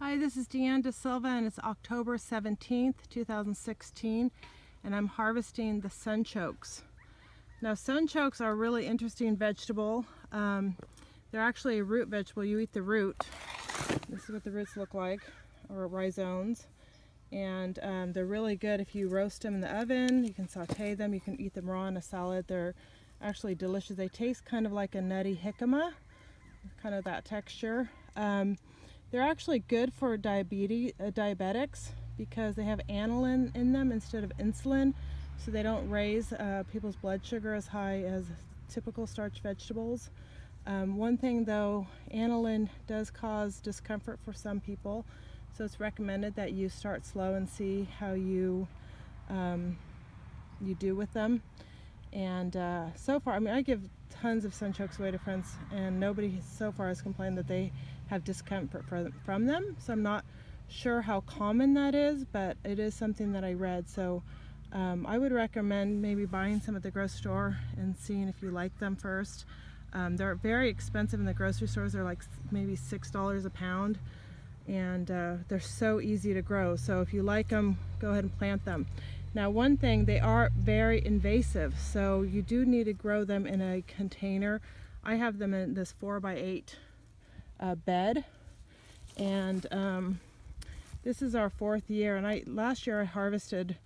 Hi, this is Deanne De Silva and it's October 17th, 2016, and I'm harvesting the sunchokes. Now, sunchokes are a really interesting vegetable. They're actually a root vegetable. You eat the root. This is what the roots look like, or rhizomes. And they're really good if you roast them in the oven. You can saute them. You can eat them raw in a salad. They're actually delicious. They taste kind of like a nutty jicama, kind of that texture. They're actually good for diabetics because they have aniline in them instead of insulin, so they don't raise people's blood sugar as high as typical starch vegetables. One thing though, aniline does cause discomfort for some people, so it's recommended that you start slow and see how you do with them. And so far, I mean, I give tons of sunchokes away to friends, and nobody so far has complained that they have discomfort from them. So I'm not sure how common that is, but it is something that I read. So I would recommend maybe buying some at the grocery store and seeing if you like them first. They're very expensive in the grocery stores. They're like maybe $6 a pound, and they're so easy to grow. So if you like them, go ahead and plant them. Now, one thing, they are very invasive, so you do need to grow them in a container. I have them in this 4x8 bed, and this is our 4th year. And last year I harvested,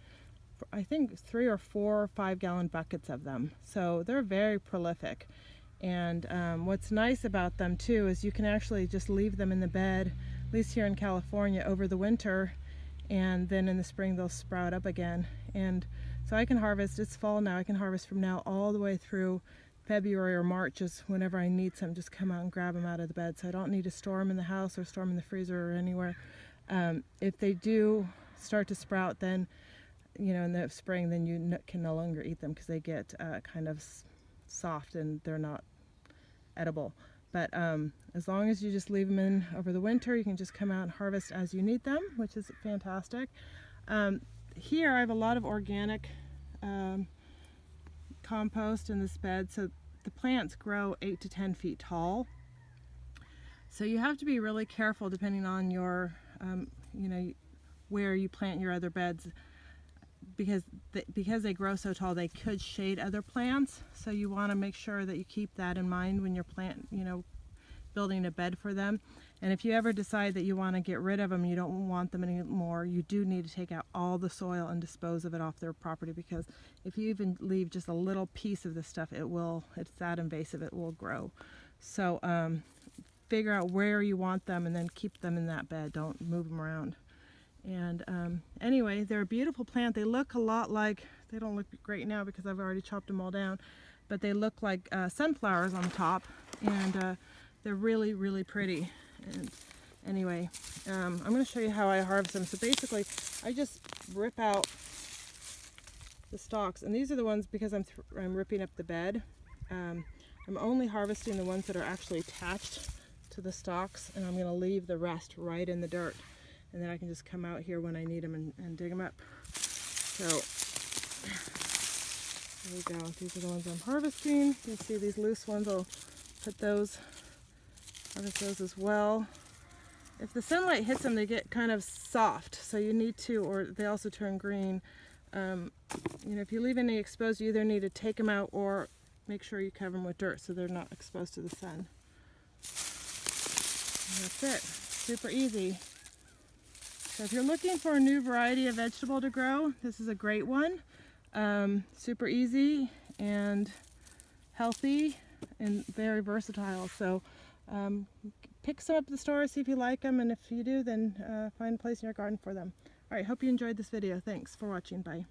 I think, 3 or 4 or 5 gallon buckets of them. So they're very prolific. And what's nice about them too is you can actually just leave them in the bed, at least here in California, over the winter, and then in the spring they'll sprout up again. And so I can harvest, it's fall now, I can harvest from now all the way through February or March, just whenever I need some, just come out and grab them out of the bed. So I don't need to store them in the house or store them in the freezer or anywhere. If they do start to sprout, then, you know, in the spring, then you can no longer eat them because they get kind of soft and they're not edible. But as long as you just leave them in over the winter, you can just come out and harvest as you need them, which is fantastic. Here I have a lot of organic compost in this bed, so the plants grow 8 to 10 feet tall. So you have to be really careful depending on your, you know, where you plant your other beds, because they grow so tall, they could shade other plants. So you want to make sure that you keep that in mind when you're building a bed for them. And if you ever decide that you want to get rid of them, you don't want them anymore, you do need to take out all the soil and dispose of it off their property, because if you even leave just a little piece of this stuff, it's that invasive, it will grow. So figure out where you want them and then keep them in that bed. Don't move them around. And anyway, they're a beautiful plant. They look a lot like, they don't look great now because I've already chopped them all down, but they look like sunflowers on top, and they're really, really pretty. And anyway, I'm going to show you how I harvest them. So basically, I just rip out the stalks, and these are the ones, because I'm ripping up the bed. I'm only harvesting the ones that are actually attached to the stalks, and I'm going to leave the rest right in the dirt. And then I can just come out here when I need them and dig them up. So there we go. These are the ones I'm harvesting. You can see these loose ones. I'll put those, harvest those as well. If the sunlight hits them, they get kind of soft. So you need to, or they also turn green. You know, if you leave any exposed, you either need to take them out or make sure you cover them with dirt so they're not exposed to the sun. And that's it. Super easy. So if you're looking for a new variety of vegetable to grow, this is a great one. Super easy and healthy and very versatile. So pick some up at the store, see if you like them, and if you do, then find a place in your garden for them. All right, hope you enjoyed this video. Thanks for watching. Bye.